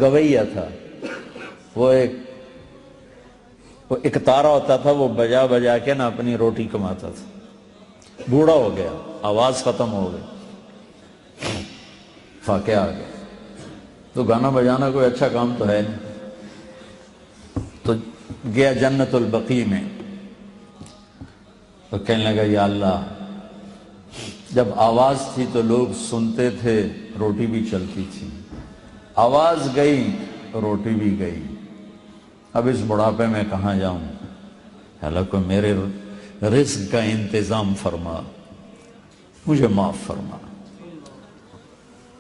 گویہ تھا، وہ ایک تارا ہوتا تھا، وہ بجا بجا کے نا اپنی روٹی کماتا تھا. بوڑھا ہو گیا، آواز ختم ہو گئی، فاقہ آ گیا. تو گانا بجانا کوئی اچھا کام تو ہے نہیں. تو گیا جنت البقیع میں، تو کہنے لگا یا اللہ، جب آواز تھی تو لوگ سنتے تھے، روٹی بھی چلتی تھی، آواز گئی روٹی بھی گئی، اب اس بڑھاپے میں کہاں جاؤں؟ حالانکہ میرے رزق کا انتظام فرما، مجھے معاف فرما.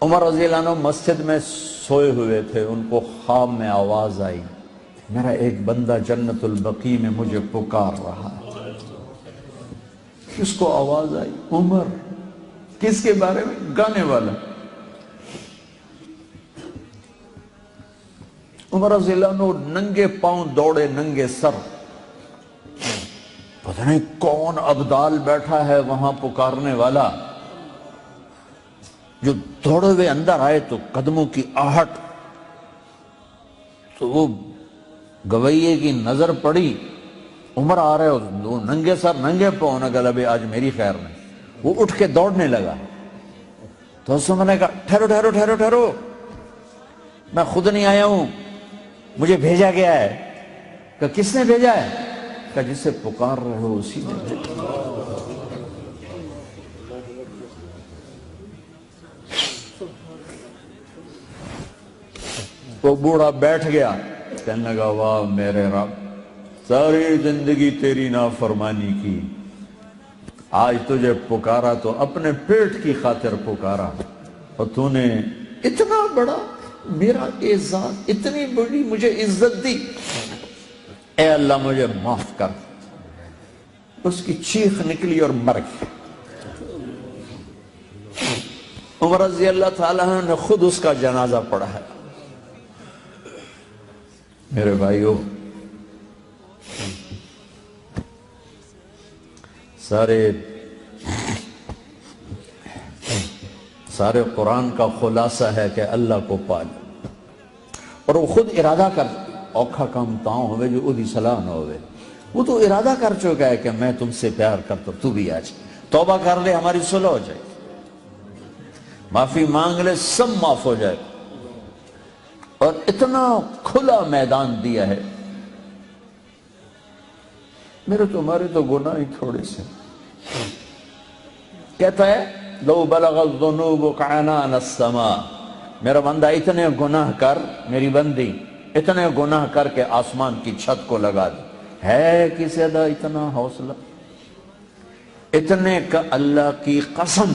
عمر رضی اللہ عنہ مسجد میں سوئے ہوئے تھے، ان کو خواب میں آواز آئی، میرا ایک بندہ جنت البقیع میں مجھے پکار رہا ہے. کس کو آواز آئی؟ عمر. کس کے بارے میں؟ گانے والا. عمر رضی اللہ عنہ ننگے پاؤں دوڑے، ننگے سر. پتہ نہیں کون ابدال بیٹھا ہے وہاں پکارنے والا، جو دوڑے ہوئے اندر آئے تو قدموں کی آہٹ، تو وہ گویے کی نظر پڑی، عمر آ رہے ہو ننگے سر ننگے پاؤں، نہ گلا بے آج میری خیر نہیں. وہ اٹھ کے دوڑنے لگا. تو اس نے کہا ٹھہرو ٹھہرو ٹھہرو ٹھہرو، میں خود نہیں آیا ہوں، مجھے بھیجا گیا ہے. کہ کس نے بھیجا ہے؟ کہ جسے پکار رہے ہو اسی نے بھیجا. وہ بوڑھا بیٹھ گیا، کہنے لگا واہ میرے رب، ساری زندگی تیری نافرمانی کی، آج تجھے پکارا تو اپنے پیٹ کی خاطر پکارا، اور تو نے اتنا بڑا میرا اعزاز، اتنی بڑی مجھے عزت دی، اے اللہ مجھے معاف کر. اس کی چیخ نکلی اور مر گئی. عمر رضی اللہ تعالیٰ عنہ نے خود اس کا جنازہ پڑھا ہے. میرے بھائیو، سارے قرآن کا خلاصہ ہے کہ اللہ کو پال، اور وہ خود ارادہ کر، اوکھا کام تاؤں ہوئے جو ادھی صلاح نہ ہوئے، وہ تو ارادہ کر چکا ہے کہ میں تم سے پیار کرتا ہوں، تو بھی آ جائے، توبہ کر لے، ہماری صلح ہو جائے، معافی مانگ لے، سب معاف ہو جائے. اور اتنا کھلا میدان دیا ہے. میرے تمہارے تو گناہ ہی تھوڑے سے. کہتا ہے لو بلغ الذنوب عنان السماء، میرا بندہ اتنے گناہ کر، میری بندی اتنے گناہ کر کے آسمان کی چھت کو لگا دے. ہے کسی دا اتنا حوصلہ؟ اتنے کا اللہ کی قسم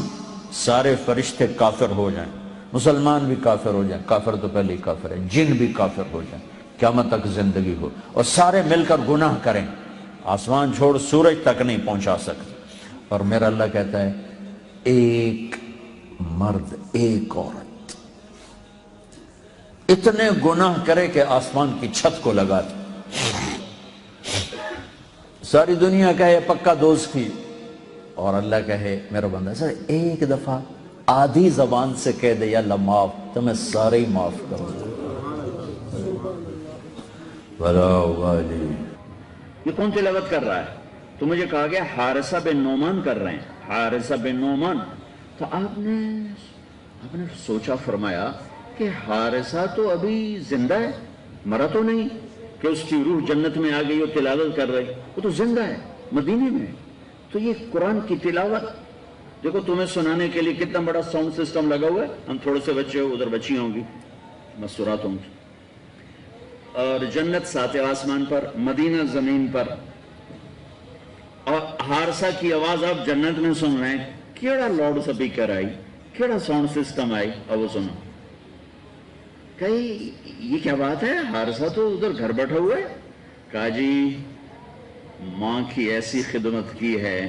سارے فرشتے کافر ہو جائیں، مسلمان بھی کافر ہو جائیں، کافر تو پہلے ہی کافر ہے، جن بھی کافر ہو جائیں، قیامت تک زندگی ہو، اور سارے مل کر گناہ کریں، آسمان چھوڑ سورج تک نہیں پہنچا سکتے. اور میرا اللہ کہتا ہے ایک مرد ایک عورت اتنے گناہ کرے کہ آسمان کی چھت کو لگا دے. ساری دنیا کہے پکا دوست کی، اور اللہ کہے میرا بندہ سر ایک دفعہ آدھی زبان سے کہہ دے یا اللہ معاف، تو میں سارے ہی معاف کروں. یہ کون تلاوت کر رہا ہے؟ تو مجھے کہا گیا حارثہ بن نعمان کر رہے ہیں، حارثہ بن نعمان. تو آپ نے سوچا، فرمایا کہ حارثہ تو ابھی زندہ ہے، مرا تو نہیں کہ اس کی روح جنت میں آ گئی اور تلاوت کر رہی، وہ تو زندہ ہے مدینے میں. تو یہ قرآن کی تلاوت دیکھو، تمہیں سنانے کے لیے کتنا بڑا ساؤنڈ سسٹم لگا ہوا ہے. ہم تھوڑے سے بچے ہو، ادھر بچیاں ہوں گی، مستورات ہوں گی، اور جنت ساتویں آسمان پر، مدینہ زمین پر، اور حارثہ کی آواز آپ جنت میں سن رہے ہیں. کیڑا لاؤڈ سپیکر آئی، کیڑا ساؤنڈ سسٹم آئی، اب وہ سنو. کہی یہ کیا بات ہے، حارثہ تو ادھر گھر بیٹھا ہوا ہے. کہا جی ماں کی ایسی خدمت کی ہے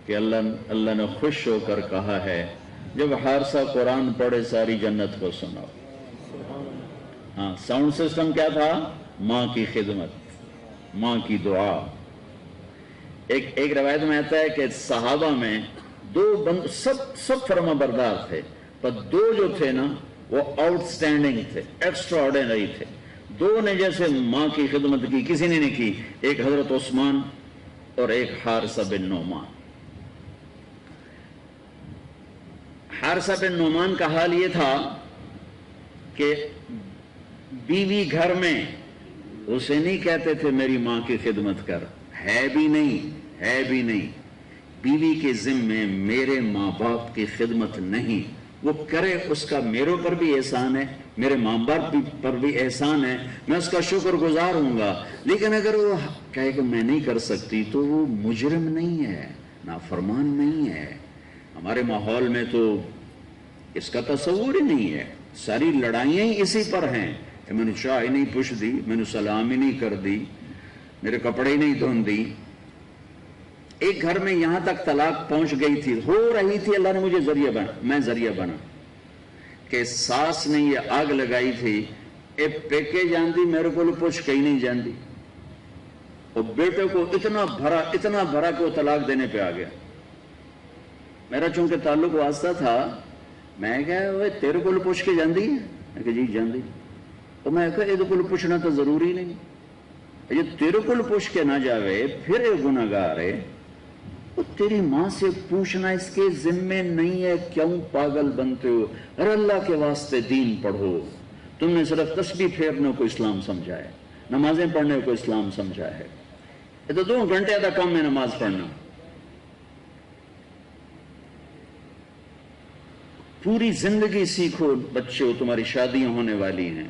کہ اللہ نے خوش ہو کر کہا ہے جب حارثہ قرآن پڑھے ساری جنت کو سناؤ. ہاں، ساؤنڈ سسٹم کیا تھا؟ ماں کی خدمت، ماں کی دعا. ایک روایت میں آتا ہے کہ صحابہ میں دو سب فرما بردار تھے، پر دو جو تھے نا وہ آؤٹ سٹینڈنگ تھے، ایکسٹرا آرڈینری تھے. دو نے جیسے ماں کی خدمت کی کسی نے نہیں کی، ایک حضرت عثمان اور ایک حارثہ بن نعمان. حارثہ بن نعمان کا حال یہ تھا کہ بیوی گھر میں اسے نہیں کہتے تھے میری ماں کی خدمت کر، ہے بھی نہیں. بیوی کے ذمے میرے ماں باپ کی خدمت نہیں، وہ کرے اس کا میرے پر بھی احسان ہے، میرے ماں باپ پر بھی احسان ہے، میں اس کا شکر گزار ہوں گا. لیکن اگر وہ کہے کہ میں نہیں کر سکتی تو وہ مجرم نہیں ہے، نافرمان نہیں ہے. ہمارے ماحول میں تو اس کا تصور ہی نہیں ہے. ساری لڑائیاں ہی اسی پر ہیں کہ میں نے چائے نہیں پوچھ دی، میں نے سلام ہی نہیں کر دی، میرے کپڑے ہی نہیں دھون دی. ایک گھر میں یہاں تک طلاق پہنچ گئی تھی، ہو رہی تھی، اللہ نے مجھے میں ذریعہ بنا کہ ساس نے یہ آگ لگائی تھی، اے پیکے جاندی میرے کو پوچھ کہیں نہیں جاندی، اور بیٹے کو اتنا بھرا کہ وہ طلاق دینے پہ آ گیا. میرا چونکہ تعلق واسطہ تھا، میں کہا تیرے کو پوچھ کے جاندی ہے؟ میں کہا جی جاندی. تو میں کہا یہ کو پوچھنا تو ضروری نہیں، یہ تیرے کو پوچھ کے نہ جاوے پھر یہ گناہگار ہے. تیری ماں سے پوچھنا اس کے ذمے نہیں ہے، کیوں پاگل بنتے ہو؟ ارے اللہ کے واسطے دین پڑھو. تم نے صرف تسبیح پھیرنے کو اسلام سمجھا ہے، نمازیں پڑھنے کو اسلام سمجھا ہے. یہ تو 2 گھنٹے کا کام ہے نماز پڑھنا. پوری زندگی سیکھو بچے، تمہاری شادیاں ہونے والی ہیں،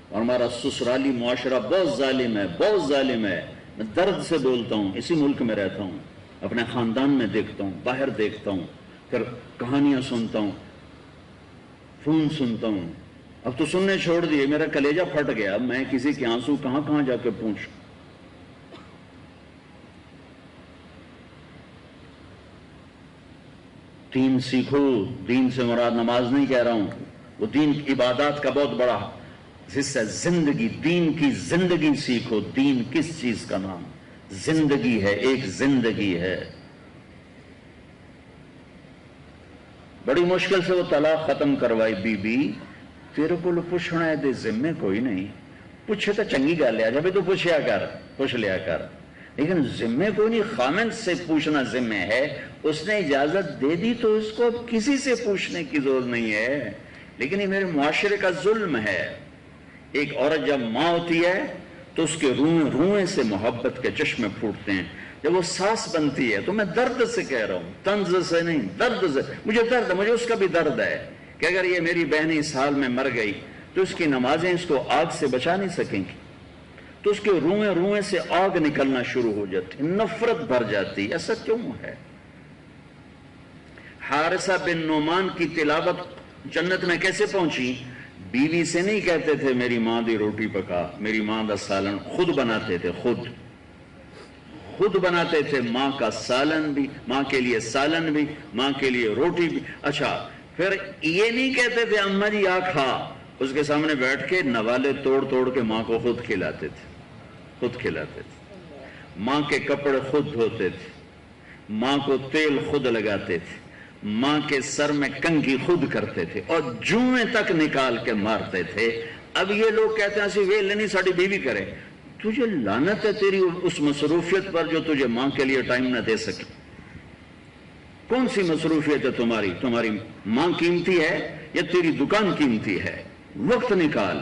اور ہمارا سسرالی معاشرہ بہت ظالم ہے. میں درد سے بولتا ہوں، اسی ملک میں رہتا ہوں، اپنے خاندان میں دیکھتا ہوں، باہر دیکھتا ہوں، پھر کہانیاں سنتا ہوں، فون سنتا ہوں. اب تو سننے چھوڑ دیے، میرا کلیجہ پھٹ گیا. میں کسی کے آنسو کہاں جا کے پوچھوں. دین سیکھو. دین سے مراد نماز نہیں کہہ رہا ہوں، وہ دین عبادات کا بہت بڑا حصہ ہے. زندگی، دین کی زندگی سیکھو. دین کس چیز کا نام؟ زندگی ہے، ایک زندگی ہے. بڑی مشکل سے وہ طلاق ختم کروائی بی تیرے کو پوچھنا ہے دے ذمے کوئی نہیں. پوچھے تو چنگی گل ہے، جب تو پوچھ لیا کر، لیکن ذمے کوئی نہیں. خامند سے پوچھنا ذمے ہے، اس نے اجازت دے دی تو اس کو کسی سے پوچھنے کی ضرورت نہیں ہے. لیکن یہ میرے معاشرے کا ظلم ہے. ایک عورت جب ماں ہوتی ہے تو اس کے روئیں سے محبت کے چشمے پھوٹتے ہیں. جب وہ ساس بنتی ہے تو میں درد سے کہہ رہا ہوں، طنز سے نہیں، درد سے. مجھے اس کا بھی درد ہے کہ اگر یہ میری بہن اس حال میں مر گئی تو اس کی نمازیں اس کو آگ سے بچا نہیں سکیں گی. تو اس کے روئیں سے آگ نکلنا شروع ہو جاتی، نفرت بھر جاتی. ایسا کیوں ہے؟ حارثہ بن نعمان کی تلاوت جنت میں کیسے پہنچی؟ بیوی سے نہیں کہتے تھے میری ماں دی روٹی پکا، میری ماں دا سالن. خود بناتے تھے، خود بناتے تھے. ماں کا سالن بھی، ماں کے لیے سالن بھی، ماں کے لیے روٹی بھی. اچھا، پھر یہ نہیں کہتے تھے اماں جی آ کھا. اس کے سامنے بیٹھ کے نوالے توڑ کے ماں کو خود کھلاتے تھے. ماں کے کپڑے خود دھوتے تھے، ماں کو تیل خود لگاتے تھے، ماں کے سر میں کنگھی خود کرتے تھے، اور جوئیں تک نکال کے مارتے تھے. اب یہ لوگ کہتے ہیں اسی ویل نہیں ساڑی بیوی کرے. تجھے لعنت ہے تیری اس مصروفیت پر جو تجھے ماں کے لیے ٹائم نہ دے سکے. کون سی مصروفیت ہے تمہاری ماں قیمتی ہے یا تیری دکان قیمتی ہے؟ وقت نکال.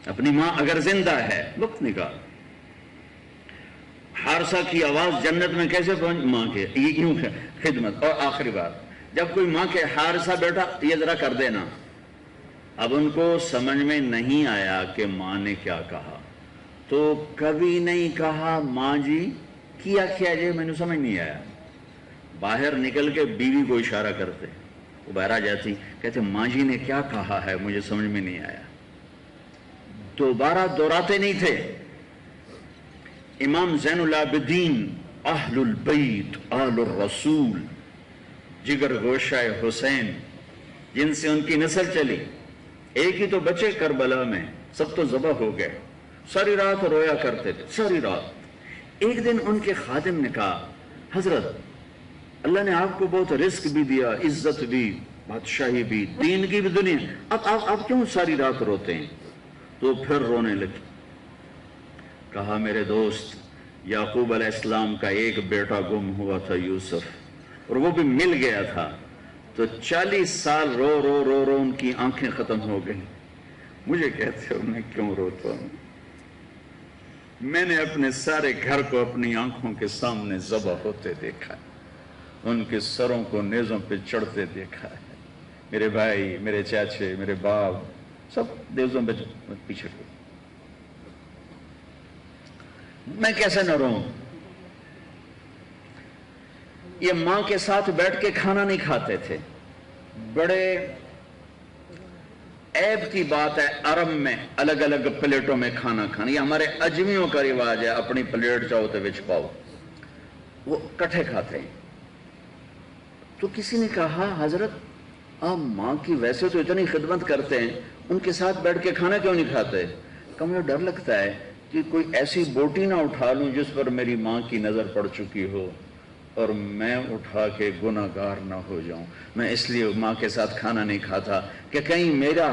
اپنی ماں اگر زندہ ہے وقت نکال. حارثہ کی آواز جنت میں کیسے پہنچ؟ ماں کے یوں خدمت. اور آخری بات، جب کوئی ماں کے حارثہ بیٹا یہ ذرا کر دینا. اب ان کو سمجھ میں نہیں آیا کہ ماں نے کیا کہا، تو کبھی نہیں کہا ماں جی کیا جی، میں نے سمجھ نہیں آیا. باہر نکل کے بیوی کو اشارہ کرتے، وہ باہر آ جاتی، کہتے ماں جی نے کیا کہا ہے مجھے سمجھ میں نہیں آیا. دوبارہ دہراتے نہیں تھے. امام زین العابدین اہل البیت آل الرسول، جگر گوشہ حسین، جن سے ان کی نسل چلی، ایک ہی تو بچے کربلا میں، سب تو ذبح ہو گئے. ساری رات رویا کرتے تھے، ساری رات. ایک دن ان کے خادم نے کہا حضرت اللہ نے آپ کو بہت رزق بھی دیا، عزت بھی، بادشاہی بھی، دین کی بھی، دنیا. اب کیوں ساری رات روتے ہیں؟ تو پھر رونے لگے. کہا میرے دوست، یعقوب علیہ السلام کا ایک بیٹا گم ہوا تھا، یوسف، اور وہ بھی مل گیا تھا. تو 40 سال رو رو رو رو ان کی آنکھیں ختم ہو گئی. مجھے کہتے ہو میں کیوں روتا ہوں؟ میں نے اپنے سارے گھر کو اپنی آنکھوں کے سامنے ذبح ہوتے دیکھا ہے، ان کے سروں کو نیزوں پہ چڑھتے دیکھا ہے. میرے بھائی، میرے چاچے، میرے باپ سب نیزوں پہ پیچھے کو. میں کیسے نہ رہوں؟ یہ ماں کے ساتھ بیٹھ کے کھانا نہیں کھاتے تھے. بڑے عیب کی بات ہے عرب میں الگ الگ پلیٹوں میں کھانا کھانا. یہ ہمارے اجمیوں کا رواج ہے، اپنی پلیٹ چاہو تو وچ پاؤ. وہ کٹھے کھاتے ہیں. تو کسی نے کہا حضرت آپ ماں کی ویسے تو اتنی خدمت کرتے ہیں، ان کے ساتھ بیٹھ کے کھانا کیوں نہیں کھاتے؟ کہ مجھے ڈر لگتا ہے کہ کوئی ایسی بوٹی نہ اٹھا لوں جس پر میری ماں کی نظر پڑ چکی ہو اور میں اٹھا کے گناہگار نہ ہو جاؤں. میں اس لیے ماں کے ساتھ کھانا نہیں کھاتا کہ کہیں میرا